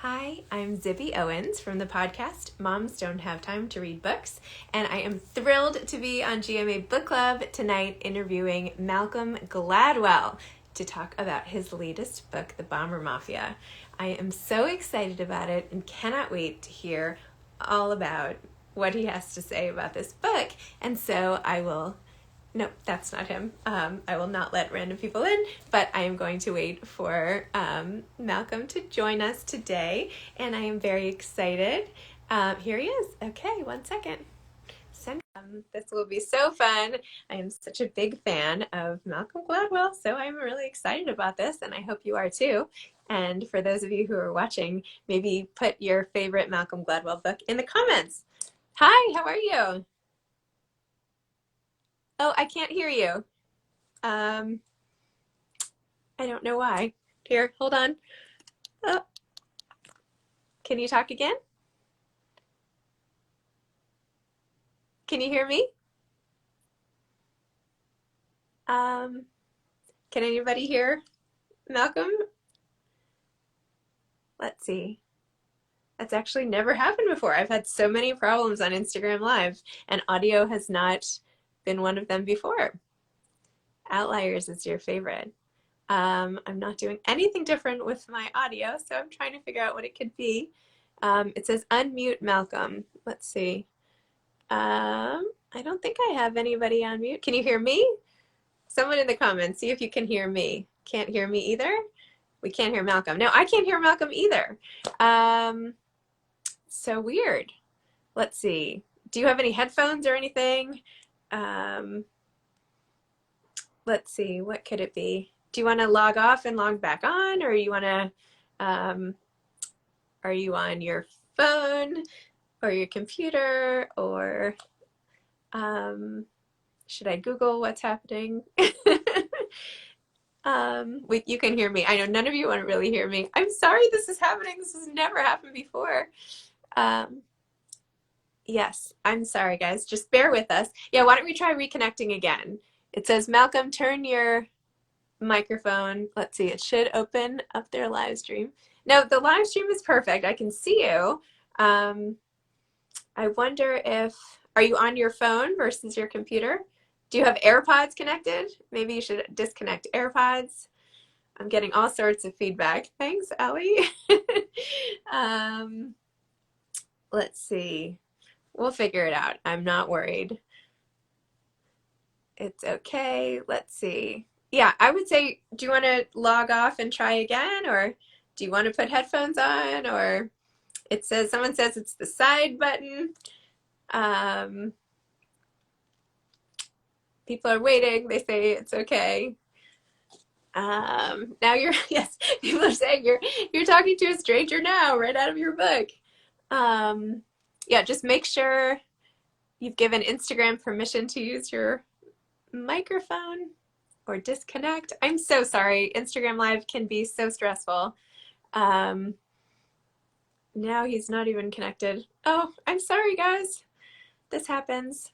Hi, I'm Zibby Owens from the podcast Moms Don't Have Time to Read Books, and I am thrilled to be on GMA Book Club tonight interviewing Malcolm Gladwell to talk about his latest book, The Bar Mafia. I am so excited about it and cannot wait to hear all about what he has to say about this book, and so no, that's not him. I will not let random people in, but I am going to wait for Malcolm to join us today, and I am very excited. Here he is. Okay, 1 second. This will be so fun. I am such a big fan of Malcolm Gladwell, so I'm really excited about this, and I hope you are too. And for those of you who are watching, maybe put your favorite Malcolm Gladwell book in the comments. Hi, how are you? Oh, I can't hear you. Um, I don't know why. Here, hold on. Oh, can you talk again? Can you hear me? Um, can anybody hear Malcolm? Let's see. That's actually never happened before. I've had so many problems on Instagram Live, and audio has not been one of them before. Outliers is your favorite. I'm not doing anything different with my audio, so I'm trying to figure out what it could be. It says unmute Malcolm. Let's see. I don't think I have anybody on mute. Can you hear me? Someone in the comments, see if you can hear me. Can't hear me either? We can't hear Malcolm. No, I can't hear Malcolm either. So weird. Let's see. Do you have any headphones or anything? Let's see. What could it be? Do you want to log off and log back on, or you want to, are you on your phone or your computer, or should I Google what's happening? You can hear me. I know none of you want to really hear me. I'm sorry this is happening. This has never happened before. Yes, I'm sorry, guys. Just bear with us. Yeah, why don't we try reconnecting again? It says, Malcolm, turn your microphone. Let's see. It should open up their live stream. No, the live stream is perfect. I can see you. I wonder if, are you on your phone versus your computer? Do you have AirPods connected? Maybe you should disconnect AirPods. I'm getting all sorts of feedback. Thanks, Ellie. Let's see. We'll figure it out. I'm not worried. It's okay. Let's see. Yeah, I would say, do you want to log off and try again? Or do you want to put headphones on? Or it says, someone says it's the side button. People are waiting. They say it's okay. Now you're, yes, people are saying you're talking to a stranger now, right out of your book. Yeah, just make sure you've given Instagram permission to use your microphone or disconnect. I'm so sorry. Instagram Live can be so stressful. Now he's not even connected. Oh, I'm sorry, guys. This happens.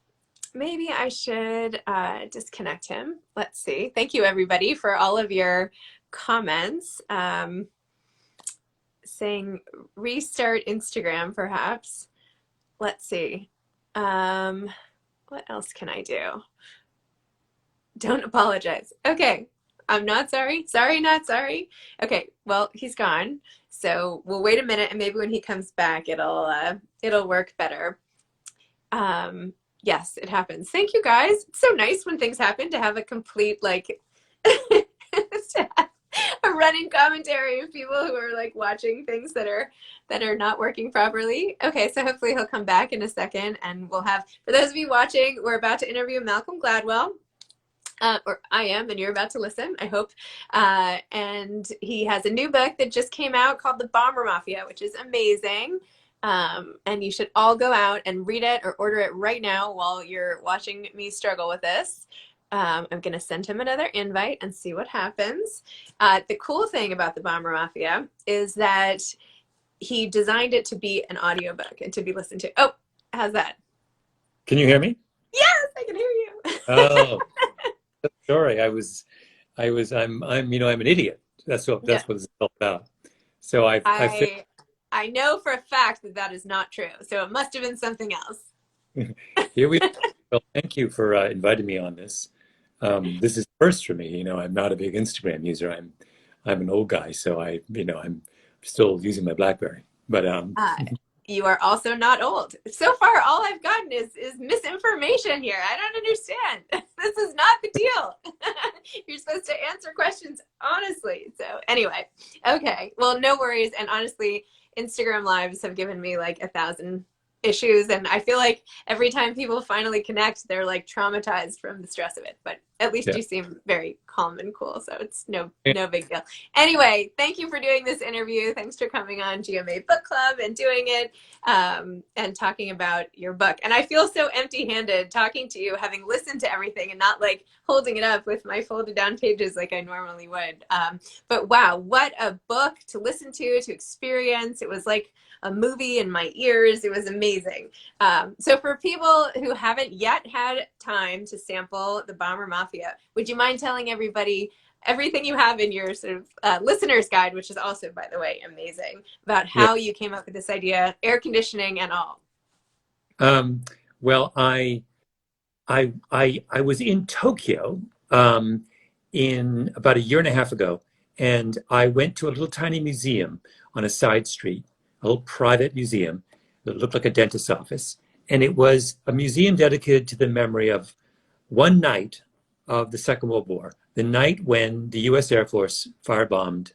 Maybe I should disconnect him. Let's see. Thank you, everybody, for all of your comments. Saying restart Instagram, perhaps. Let's see. What else can I do? Don't apologize. Okay. I'm not sorry. Sorry, not sorry. Okay. Well, he's gone. So we'll wait a minute, and maybe when he comes back, it'll work better. Yes, it happens. Thank you, guys. It's so nice when things happen to have a complete, like, to have a running commentary of people who are like watching things that are not working properly. Okay, so hopefully he'll come back in a second, and we'll have, for those of you watching, we're about to interview Malcolm Gladwell. Or I am, and you're about to listen, I hope. And he has a new book that just came out called The Bar Mafia, which is amazing. And you should all go out and read it or order it right now while you're watching me struggle with this. I'm going to send him another invite and see what happens. The cool thing about The Bar Mafia is that he designed it to be an audiobook and to be listened to. Oh, how's that? Can you hear me? Yes, I can hear you. Oh, sorry. I'm an idiot. That's what Yeah. it's all about. So I I know for a fact that that is not true. So it must have been something else. Here we Well, thank you for inviting me on this. This is first for me. I'm not a big Instagram user. I'm an old guy, so I'm still using my BlackBerry. But Uh, you are also not old. So far, all I've gotten is misinformation here. I don't understand. This is not the deal. You're supposed to answer questions honestly. So anyway, okay. Well, no worries. And honestly, Instagram lives have given me like 1,000 issues, and I feel like every time people finally connect, they're like traumatized from the stress of it. But at least yeah. you seem very calm and cool, so it's no big deal. Anyway, thank you for doing this interview. Thanks for coming on GMA Book Club and doing it, and talking about your book. And I feel so empty-handed talking to you, having listened to everything and not like holding it up with my folded down pages like I normally would. But wow, what a book to listen to experience. It was like a movie in my ears. It was amazing. So for people who haven't yet had time to sample the Bar Mafia, would you mind telling everybody everything you have in your sort of listener's guide, which is also, by the way, amazing, about Yeah. how you came up with this idea, air conditioning and all? Well, I was in Tokyo in about a year and a half ago, and I went to a little tiny museum on a side street, a little private museum that looked like a dentist's office. And it was a museum dedicated to the memory of one night of the Second World War, the night when the US Air Force firebombed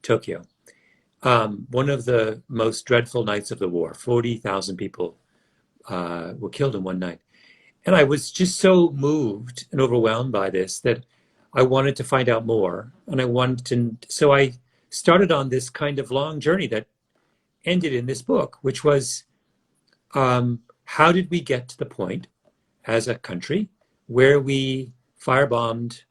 Tokyo. One of the most dreadful nights of the war. 40,000 people were killed in one night. And I was just so moved and overwhelmed by this that I wanted to find out more. So I started on this kind of long journey that ended in this book, which was how did we get to the point as a country where we firebombed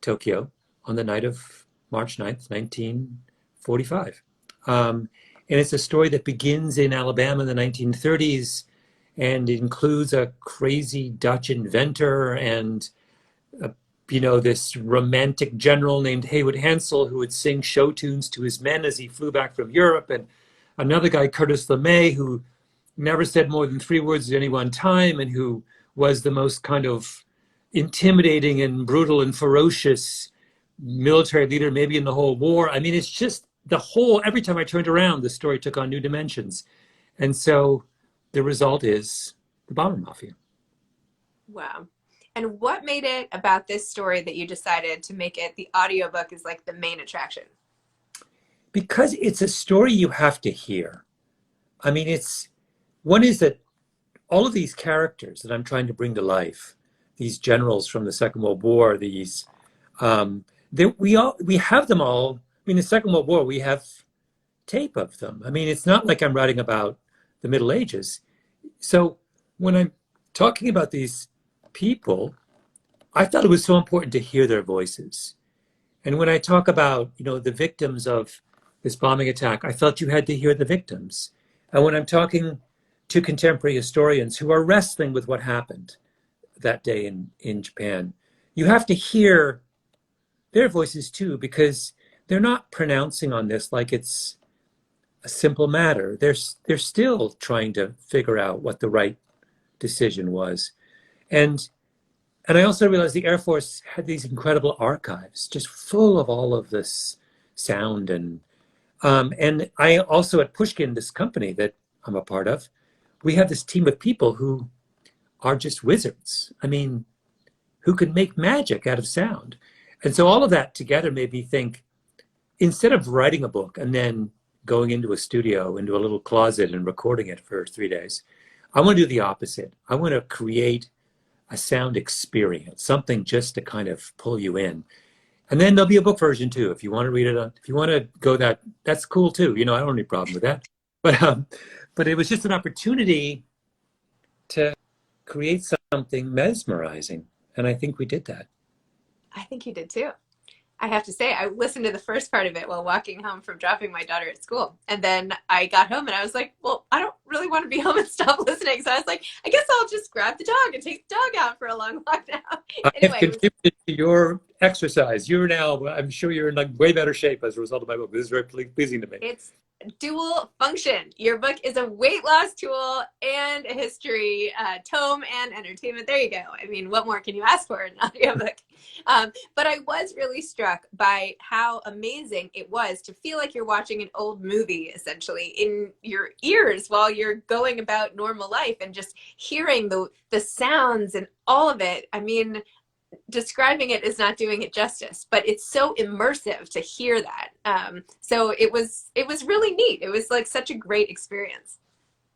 Tokyo on the night of March 9th, 1945. And it's a story that begins in Alabama in the 1930s, and it includes a crazy Dutch inventor and this romantic general named Haywood Hansel who would sing show tunes to his men as he flew back from Europe, and another guy, Curtis LeMay, who never said more than 3 words at any one time and who was the most kind of intimidating and brutal and ferocious military leader maybe in the whole war. I mean, it's just every time I turned around, the story took on new dimensions. And so the result is the Bar Mafia. Wow. And what made it about this story that you decided to make it the audiobook is like the main attraction? Because it's a story you have to hear. I mean, one is that all of these characters that I'm trying to bring to life, these generals from the Second World War, we have them all. I mean, the Second World War, we have tape of them. I mean, it's not like I'm writing about the Middle Ages. So when I'm talking about these people, I thought it was so important to hear their voices. And when I talk about, the victims of this bombing attack, I felt you had to hear the victims. And when I'm talking to contemporary historians who are wrestling with what happened that day in Japan, you have to hear their voices too, because they're not pronouncing on this like it's a simple matter. They're still trying to figure out what the right decision was. And I also realized the Air Force had these incredible archives, just full of all of this sound. And I also at Pushkin, this company that I'm a part of, we have this team of people who are just wizards. I mean, who can make magic out of sound. And so all of that together made me think, instead of writing a book and then going into a studio, into a little closet and recording it for 3 days, I want to do the opposite. I want to create a sound experience, something just to kind of pull you in. And then there'll be a book version too. If you want to read it, if you want to go that's cool too. I don't have any problem with that. But it was just an opportunity to create something mesmerizing. And I think we did that. I think you did too. I have to say, I listened to the first part of it while walking home from dropping my daughter at school. And then I got home and I was like, well, I don't really want to be home and stop listening. So I was like, I guess I'll just grab the dog and take the dog out for a long walk now. I Anyway, have contributed to your exercise. You're now, I'm sure you're in like way better shape as a result of my book. This is very pleasing to me. It's dual function. Your book is a weight loss tool and a history tome and entertainment. There you go. I mean, what more can you ask for in an audiobook? But I was really struck by how amazing it was to feel like you're watching an old movie, essentially, in your ears while you're going about normal life and just hearing the sounds and all of it. I mean, describing it is not doing it justice, but it's so immersive to hear that. So it was really neat. It was like such a great experience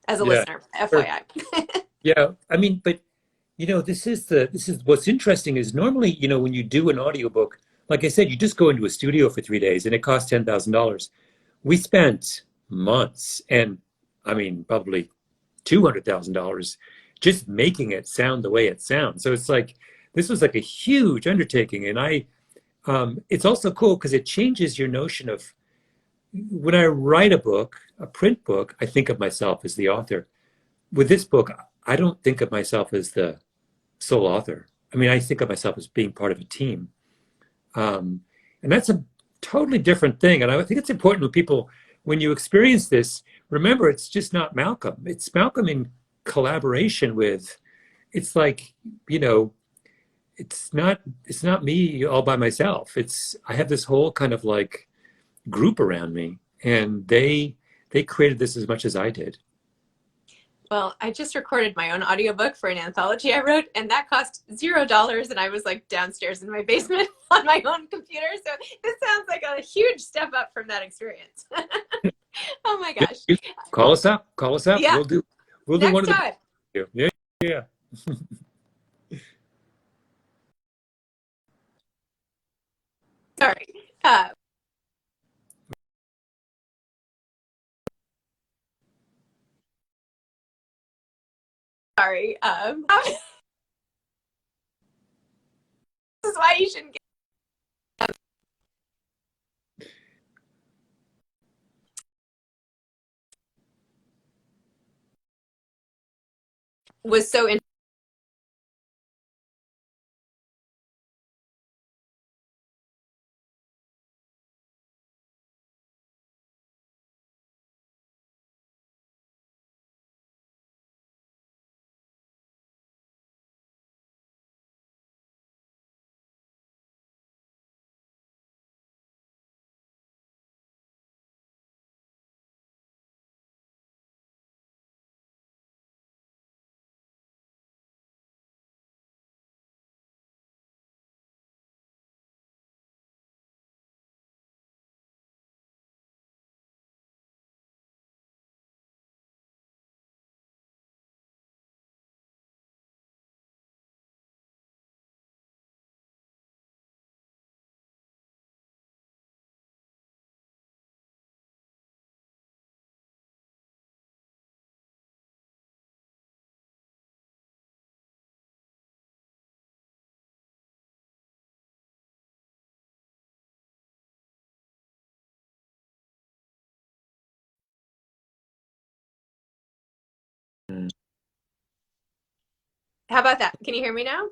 as a listener, FYI. Yeah, I mean, but this is what's interesting is normally, when you do an audiobook, like I said, you just go into a studio for 3 days and it costs $10,000. We spent months and I mean, probably $200,000 just making it sound the way it sounds. So it's like, this was like a huge undertaking. And it's also cool because it changes your notion of when I write a book, a print book, I think of myself as the author. With this book, I don't think of myself as the sole author. I mean, I think of myself as being part of a team. And that's a totally different thing. And I think it's important when people, when you experience this, remember, it's just not Malcolm. It's Malcolm in collaboration with, it's like, it's not me all by myself. I have this whole kind of like group around me, and they created this as much as I did. Well, I just recorded my own audiobook for an anthology I wrote, and that cost $0, and I was like downstairs in my basement on my own computer. So this sounds like a huge step up from that experience. Oh my gosh. Call us up. Yeah. We'll do one of time. Yeah. Sorry. Sorry. This is why you shouldn't get was so interesting. How about that? Can you hear me now?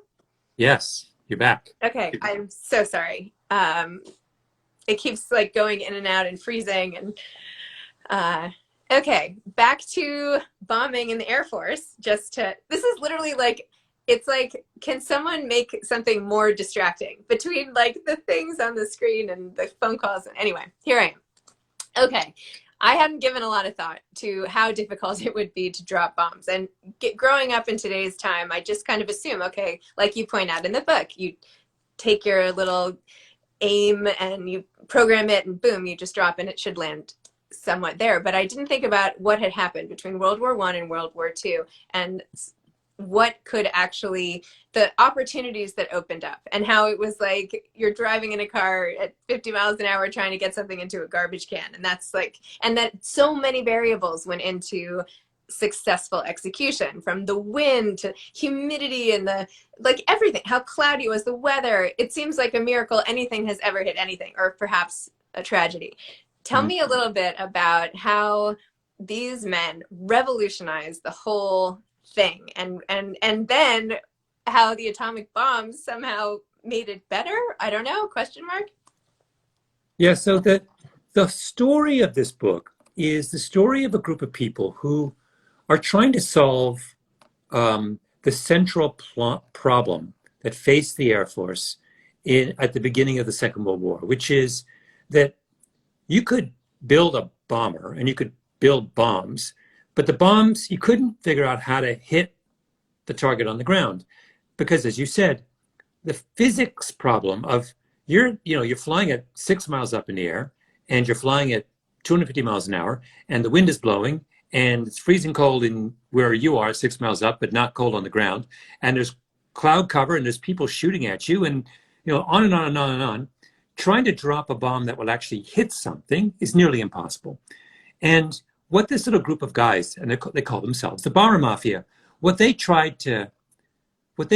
Yes, you're back. Okay, I'm so sorry. It keeps like going in and out and freezing and okay, back to bombing in the Air Force. This is literally like, it's like, can someone make something more distracting between like the things on the screen and the phone calls? Anyway, here I am. Okay. I hadn't given a lot of thought to how difficult it would be to drop bombs. And growing up in today's time, I just kind of assume, okay, like you point out in the book, you take your little aim and you program it and boom, you just drop and it should land somewhat there. But I didn't think about what had happened between World War I and World War II and what could actually, the opportunities that opened up and how it was like you're driving in a car at 50 miles an hour trying to get something into a garbage can. And that's like, and that so many variables went into successful execution, from the wind to humidity and the, like everything, how cloudy it was, the weather. It seems like a miracle anything has ever hit anything, or perhaps a tragedy. Tell me a little bit about how these men revolutionized the whole thing, and then how the atomic bomb somehow made it better? I don't know, question mark? Yeah, so the story of this book is the story of a group of people who are trying to solve the central problem that faced the Air Force at the beginning of the Second World War, which is that you could build a bomber and you could build bombs, but the bombs, you couldn't figure out how to hit the target on the ground. Because as you said, the physics problem of you're flying at 6 miles up in the air and you're flying at 250 miles an hour and the wind is blowing and it's freezing cold in where you are 6 miles up, but not cold on the ground. And there's cloud cover and there's people shooting at you and, on and on and on and on. Trying to drop a bomb that will actually hit something is nearly impossible. And what this little group of guys, and they call themselves the Bar Mafia, what they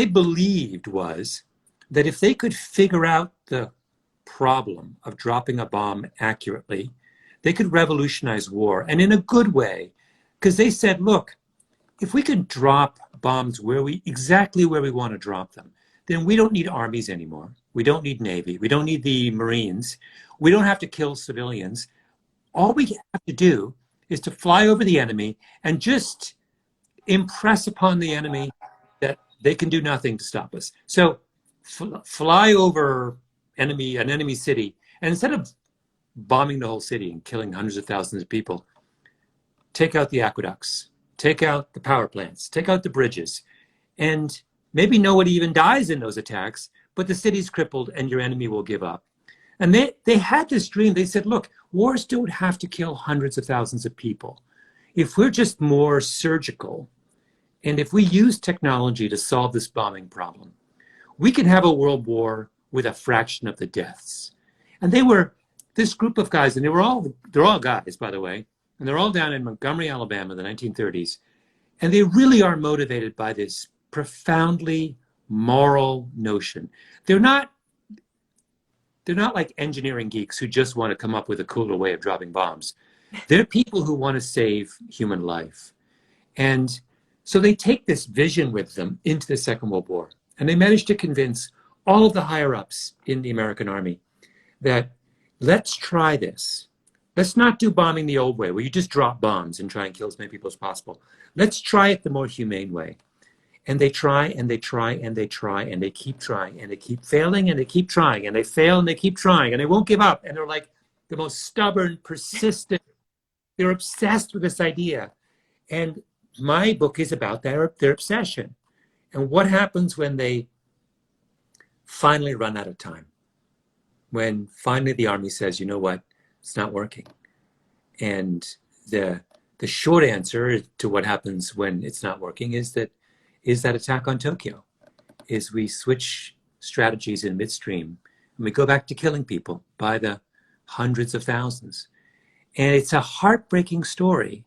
believed was that if they could figure out the problem of dropping a bomb accurately, they could revolutionize war, and in a good way. Because they said, look, if we can drop bombs exactly where we want to drop them, then we don't need armies anymore. We don't need Navy. We don't need the Marines. We don't have to kill civilians. All we have to do is to fly over the enemy and just impress upon the enemy that they can do nothing to stop us. So fly over an enemy city, and instead of bombing the whole city and killing hundreds of thousands of people, take out the aqueducts, take out the power plants, take out the bridges, and maybe nobody even dies in those attacks, but the city's crippled and your enemy will give up. And they had this dream. They said, look, wars don't have to kill hundreds of thousands of people. If we're just more surgical, and if we use technology to solve this bombing problem, we can have a world war with a fraction of the deaths. And they were this group of guys, and they're all guys, by the way, and they're all down in Montgomery, Alabama in the 1930s. And they really are motivated by this profoundly moral notion. They're not like engineering geeks who just want to come up with a cooler way of dropping bombs. They're people who want to save human life. And so they take this vision with them into the Second World War. And they managed to convince all of the higher ups in the American Army that let's try this. Let's not do bombing the old way, where you just drop bombs and try and kill as many people as possible. Let's try it the more humane way. And they try and they try and they try and they keep trying and they keep failing and they keep trying and they fail and they keep trying and they won't give up. And they're like the most stubborn, persistent. They're obsessed with this idea. And my book is about their obsession. And what happens when they finally run out of time? When finally the Army says, you know what, it's not working. And the short answer to what happens when it's not working is that attack on Tokyo, is we switch strategies in midstream and we go back to killing people by the hundreds of thousands. And it's a heartbreaking story,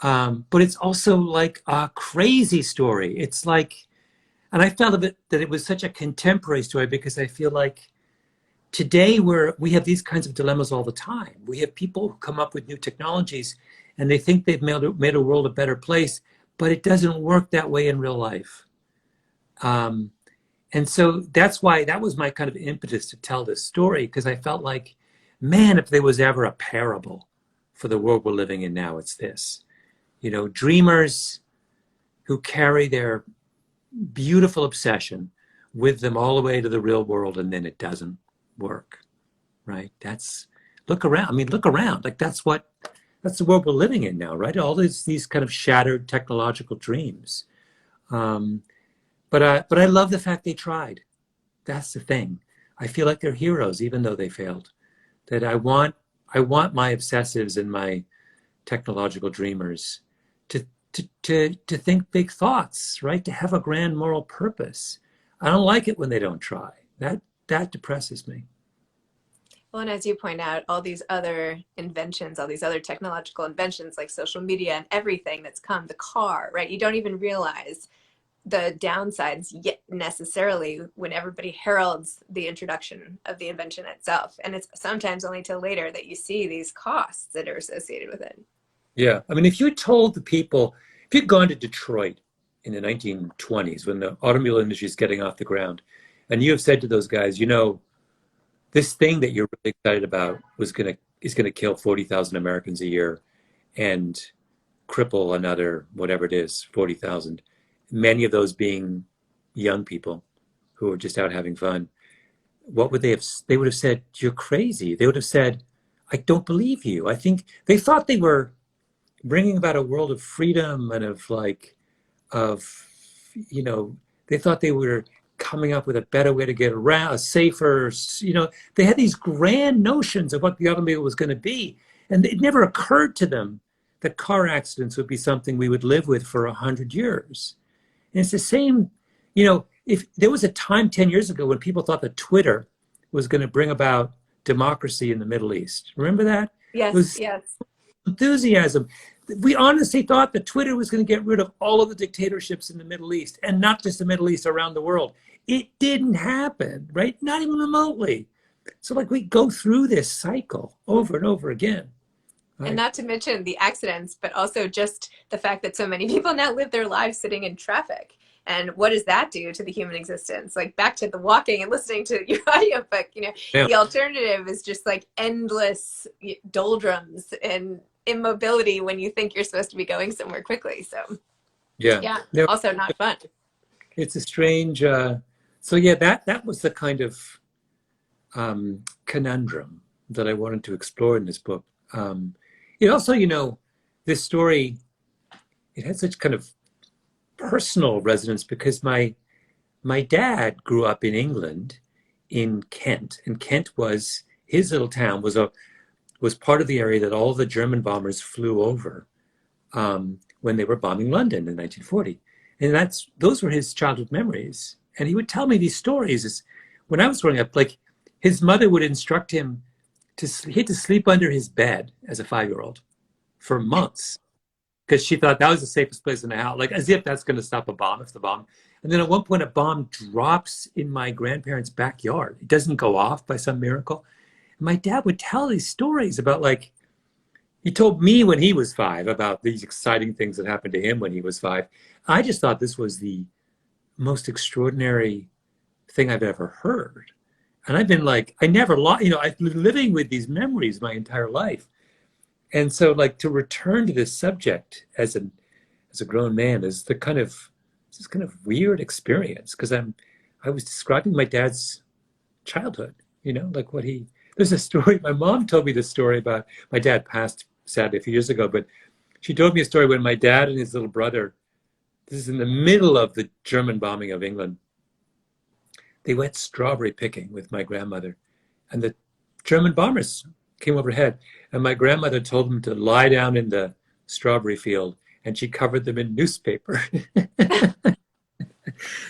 but it's also like a crazy story. It's like, and I felt that it was such a contemporary story because I feel like today we have these kinds of dilemmas all the time. We have people who come up with new technologies and they think they've made a world a better place, but it doesn't work that way in real life. And so that's why that was my kind of impetus to tell this story, because I felt like, man, if there was ever a parable for the world we're living in now, it's this. Dreamers who carry their beautiful obsession with them all the way to the real world, and then it doesn't work, right? Look around. Like that's the world we're living in now, right? All these kind of shattered technological dreams. But I love the fact they tried. That's the thing. I feel like they're heroes, even though they failed. That I want my obsessives and my technological dreamers to think big thoughts, right? To have a grand moral purpose. I don't like it when they don't try. That depresses me. Well, and as you point out, all these other inventions, all these other technological inventions like social media and everything that's come, the car, right? You don't even realize the downsides yet necessarily when everybody heralds the introduction of the invention itself. And it's sometimes only till later that you see these costs that are associated with it. Yeah. I mean, if you'd gone to Detroit in the 1920s when the automobile industry is getting off the ground, And you have said to those guys, this thing that you're really excited about is gonna kill 40,000 Americans a year and cripple another whatever it is, 40,000. Many of those being young people who are just out having fun. What would they have? They would have said, "You're crazy." They would have said, "I don't believe you." I think they thought they were bringing about a world of freedom and of you know they thought they were coming up with a better way to get around, a safer, they had these grand notions of what the automobile was going to be, and it never occurred to them that car accidents would be something we would live with for 100 years. And it's the same, if there was a time 10 years ago when people thought that Twitter was going to bring about democracy in the Middle East. Remember that? It Yes, was yes. enthusiasm. We honestly thought that Twitter was going to get rid of all of the dictatorships in the Middle East, and not just the Middle East, around the world. It didn't happen, right? Not even remotely. So we go through this cycle over and over again. Right? And not to mention the accidents, but also just the fact that so many people now live their lives sitting in traffic. And what does that do to the human existence? Like, back to the walking and listening to your audiobook, Yeah. the alternative is just like endless doldrums and immobility when you think you're supposed to be going somewhere quickly. So yeah, No, also not fun. it's a strange. That was the kind of conundrum that I wanted to explore in this book. It also, this story, it had such kind of personal resonance because my dad grew up in England, in Kent, and Kent was his little town was part of the area that all the German bombers flew over when they were bombing London in 1940, and those were his childhood memories. And he would tell me these stories. When I was growing up, like his mother would instruct him he had to sleep under his bed as a 5-year-old for months because she thought that was the safest place in the house, like as if that's going to stop a bomb if the bomb. And then at one point, a bomb drops in my grandparents' backyard. It doesn't go off by some miracle. And my dad would tell these stories about, like, he told me when he was 5 about these exciting things that happened to him when he was 5. I just thought this was the most extraordinary thing I've ever heard. And I've been like, I've been living with these memories my entire life. And so, like, to return to this subject as a grown man is this kind of weird experience, because I was describing my dad's childhood, there's a story, my mom told me this story about, my dad passed sadly a few years ago, but she told me a story when my dad and his little brother, this is in the middle of the German bombing of England, they went strawberry picking with my grandmother, and the German bombers came overhead, and my grandmother told them to lie down in the strawberry field, and she covered them in newspaper.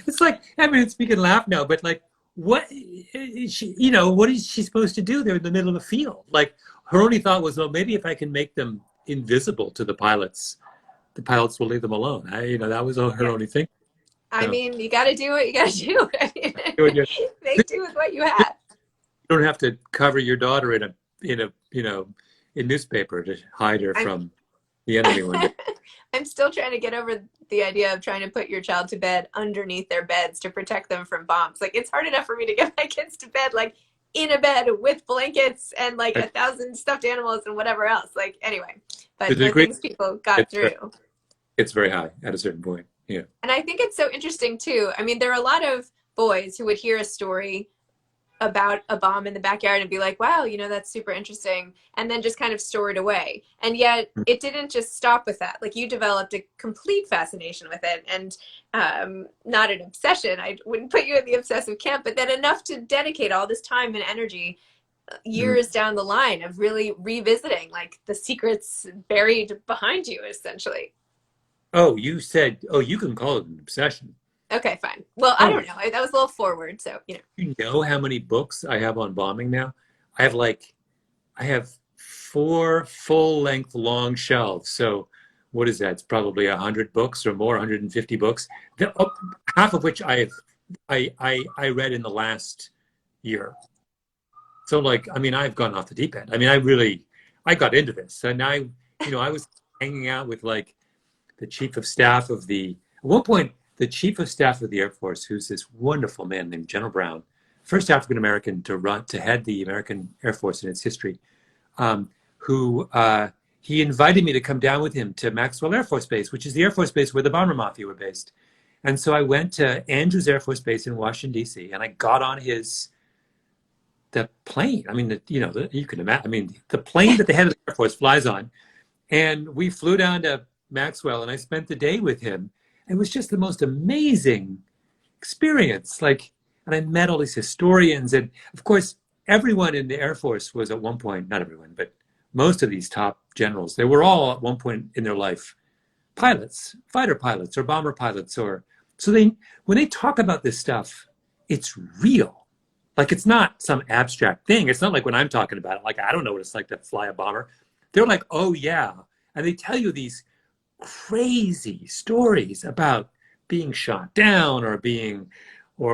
It's like, I mean, we can laugh now, but like, what is she supposed to do there in the middle of a field? Like, her only thought was, well, maybe if I can make them invisible to the pilots will leave them alone. That was her only thing. I mean, you got to do what you got to do. Make do with what you have. You don't have to cover your daughter in newspaper to hide her from the enemy one day. I'm still trying to get over the idea of trying to put your child to bed underneath their beds to protect them from bombs. Like, it's hard enough for me to get my kids to bed, like, in a bed with blankets and like 1,000 stuffed animals and whatever else. Like, anyway, but the things people got through. It's very high at a certain point. Yeah. And I think it's so interesting too. I mean, there are a lot of boys who would hear a story about a bomb in the backyard and be like, wow, that's super interesting, and then just kind of store it away. And yet it didn't just stop with that. Like, you developed a complete fascination with it, and not an obsession. I wouldn't put you in the obsessive camp, but then enough to dedicate all this time and energy years down the line of really revisiting, like, the secrets buried behind you, essentially. Oh, you can call it an obsession. Okay, fine. Well, I don't know. That was a little forward, so. You know how many books I have on bombing now? I have 4 full-length long shelves. So what is that? It's probably 100 books or more, 150 books. Half of which I read in the last year. So, like, I mean, I've gone off the deep end. I mean, I got into this, and I was hanging out with, like, the chief of staff at one point, the chief of staff of the Air Force, who's this wonderful man named General Brown, first African American to head the American Air Force in its history, who he invited me to come down with him to Maxwell Air Force Base, which is the Air Force Base where the Bar Mafia were based. And so I went to Andrews Air Force Base in Washington, D.C., and I got on the plane. I mean, you can imagine, I mean, the plane that the head of the Air Force flies on. And we flew down to Maxwell, and I spent the day with him. It was just the most amazing experience. And I met all these historians. And of course, everyone in the Air Force was at one point, not everyone, but most of these top generals, they were all at one point in their life pilots, fighter pilots or bomber pilots. When they talk about this stuff, it's real. Like, it's not some abstract thing. It's not like when I'm talking about it, like, I don't know what it's like to fly a bomber. They're like, oh yeah. And they tell you these crazy stories about being shot down or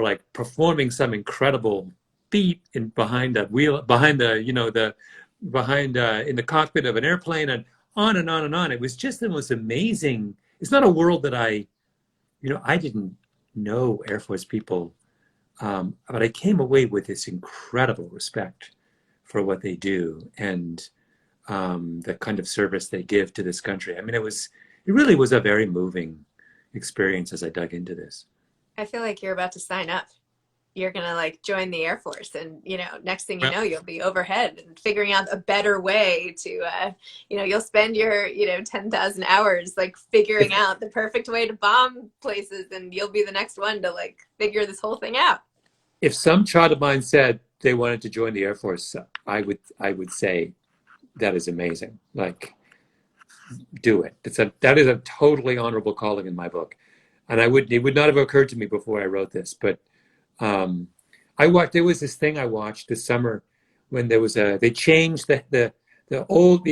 like performing some incredible feat behind in the cockpit of an airplane, and on and on and on. It was just the most amazing. It's not a world that I didn't know Air Force people, but I came away with this incredible respect for what they do and the kind of service they give to this country. I mean, it really was a very moving experience as I dug into this. I feel like you're about to sign up. You're going to like join the Air Force, and, next thing you know, you'll be overhead and figuring out a better way to, you'll spend your, 10,000 hours like figuring out the perfect way to bomb places, and you'll be the next one to like figure this whole thing out. If some child of mine said they wanted to join the Air Force, I would say that is amazing. Like, do it. That is a totally honorable calling in my book. And it would not have occurred to me before I wrote this, but there was this thing I watched this summer when they changed the old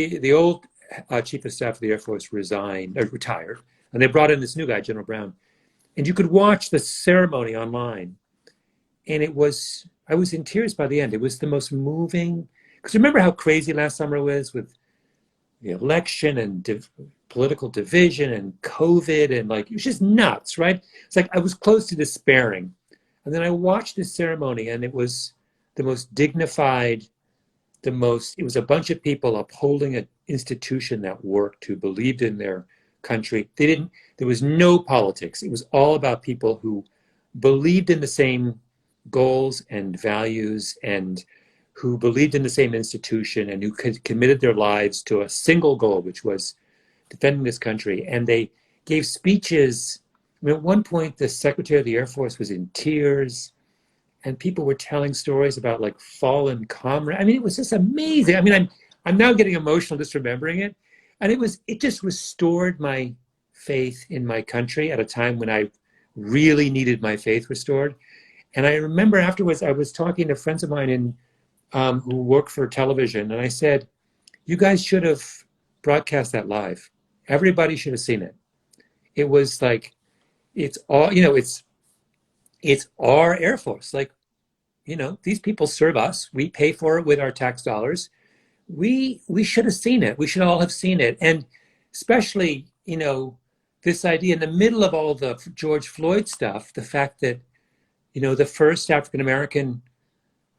chief of staff of the Air Force retired, and they brought in this new guy, General Brown, and you could watch the ceremony online, and I was in tears by the end. It was the most moving, because remember how crazy last summer was with the election and political division and COVID, and like, it was just nuts, right? It's like I was close to despairing. And then I watched this ceremony, and it was the most dignified, it was a bunch of people upholding an institution that worked, who believed in their country. There was no politics. It was all about people who believed in the same goals and values, and who believed in the same institution, and who committed their lives to a single goal, which was defending this country. And they gave speeches. I mean, at one point, the Secretary of the Air Force was in tears, and people were telling stories about like fallen comrades. I mean, it was just amazing. I mean, I'm now getting emotional just remembering it, and it just restored my faith in my country at a time when I really needed my faith restored. And I remember afterwards, I was talking to friends of mine who work for television, and I said, "You guys should have broadcast that live. Everybody should have seen it. It was like." It's all, it's our Air Force. Like, these people serve us. We pay for it with our tax dollars. We should have seen it. We should all have seen it. And especially, this idea in the middle of all the George Floyd stuff, the fact that, the first African-American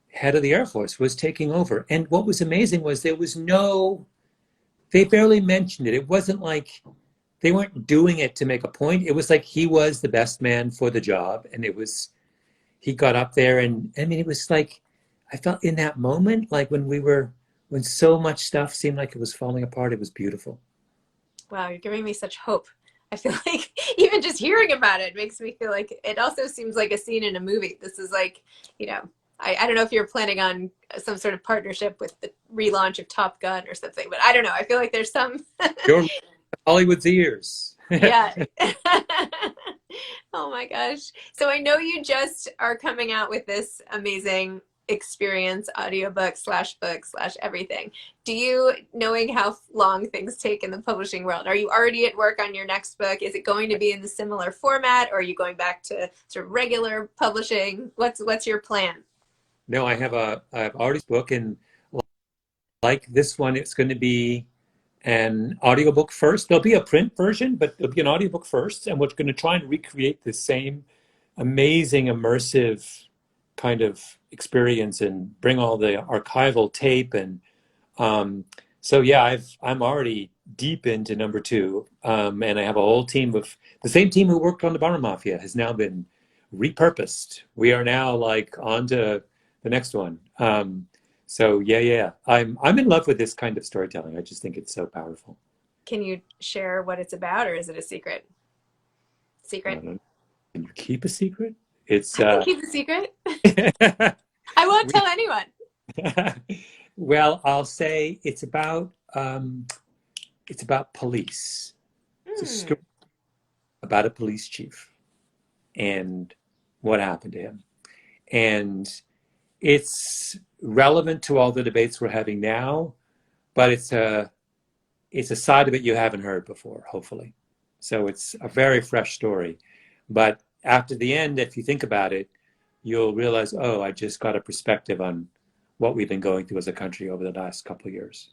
head of the Air Force was taking over. And what was amazing was they barely mentioned it. It wasn't like, they weren't doing it to make a point. It was like he was the best man for the job. And he got up there, and I mean, it was like, I felt in that moment, like when so much stuff seemed like it was falling apart, it was beautiful. Wow, you're giving me such hope. I feel like even just hearing about it makes me feel like it also seems like a scene in a movie. This is like, I don't know if you're planning on some sort of partnership with the relaunch of Top Gun or something, but I don't know. I feel like there's some... Hollywood's ears. Yeah. Oh my gosh. So I know you just are coming out with this amazing experience audiobook / book / everything. Do you, knowing how long things take in the publishing world, are you already at work on your next book? Is it going to be in the similar format, or are you going back to sort of regular publishing? What's your plan? No, I've already spoken, like this one, it's going to be an audiobook first. There'll be a print version, but there'll be an audiobook first, and we're going to try and recreate the same amazing immersive kind of experience and bring all the archival tape and so yeah, I'm already deep into number two, and I have a whole team of the same team who worked on the Bar Mafia has now been repurposed. We are now like on to the next one. So yeah, I'm in love with this kind of storytelling. I just think it's so powerful. Can you share what it's about, or is it a secret? I Secret? don't know. Can you keep a secret? It's I can keep a secret. I won't we, tell anyone. well, I'll say it's about police. It's a Hmm. story about a police chief and what happened to him. And it's relevant to all the debates we're having now, but it's a side of it you haven't heard before, hopefully. So it's a very fresh story. But after the end, if you think about it, you'll realize, oh, I just got a perspective on what we've been going through as a country over the last couple of years.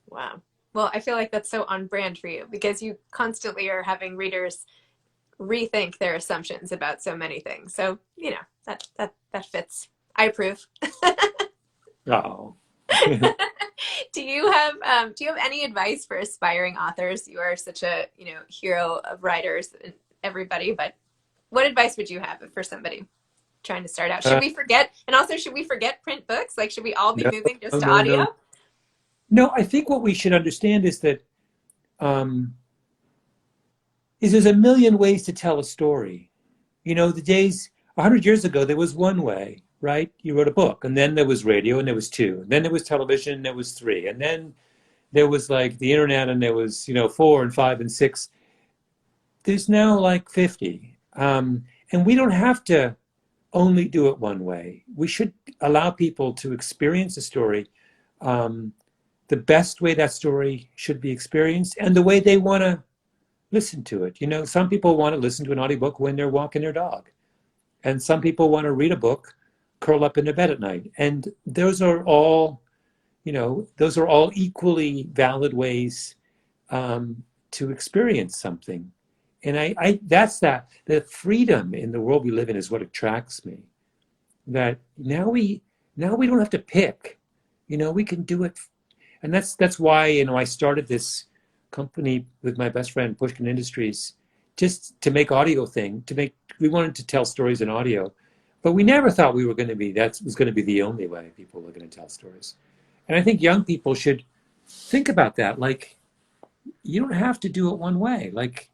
Wow. Well, I feel like that's so on brand for you because you constantly are having readers rethink their assumptions about so many things. So, that fits. I approve. Oh. Do you have any advice for aspiring authors? You are such a, hero of writers and everybody, but what advice would you have for somebody trying to start out? Should Uh, we forget, and also should we forget print books? Like, should we all be no, moving just to no, no. audio? No, I think what we should understand um, is there's a million ways to tell a story. The days 100 years ago, there was one way, right? You wrote a book, and then there was radio, and there was two, and then there was television, and there was three, and then there was like the internet, and there was, four and five and six. There's now like 50. And we don't have to only do it one way. We should allow people to experience a story um, the best way that story should be experienced and the way they want to listen to it. Some people want to listen to an audiobook when they're walking their dog, and some people want to read a book curl up in their bed at night. And those are all equally valid ways to experience something. And I that's that the freedom in the world we live in is what attracts me. That now we don't have to pick. We can do it, and that's why I started this company with my best friend Pushkin Industries, just to make audio thing. We wanted to tell stories in audio, but we never thought we were going to be that was going to be the only way people were going to tell stories. And I think young people should think about that. Like, you don't have to do it one way. Like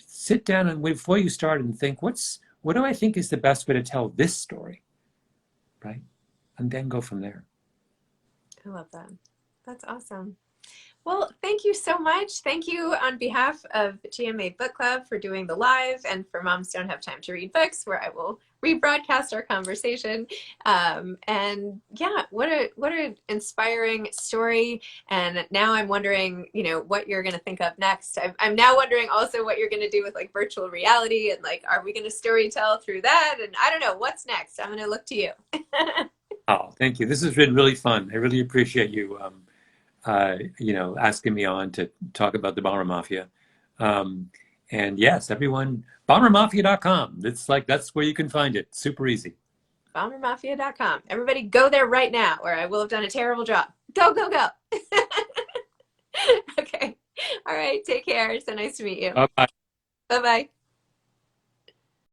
sit down and before you start and think, what do I think is the best way to tell this story, right? And then go from there. I love that. That's awesome. Well, thank you so much. Thank you on behalf of GMA Book Club for doing the live and for Moms Don't Have Time to Read Books, where I will rebroadcast our conversation. And yeah, what an inspiring story. And now I'm wondering, what you're going to think of next. I'm now wondering also what you're going to do with like virtual reality and like, are we going to storytell through that? And I don't know, what's next? I'm going to look to you. Oh, thank you. This has been really fun. I really appreciate you, asking me on to talk about the Bar Mafia. And yes, everyone, bombermafia.com. That's where you can find it. Super easy. BomberMafia.com. Everybody go there right now, or I will have done a terrible job. Go, go, go. Okay. All right. Take care. So nice to meet you. Bye-bye. Bye-bye.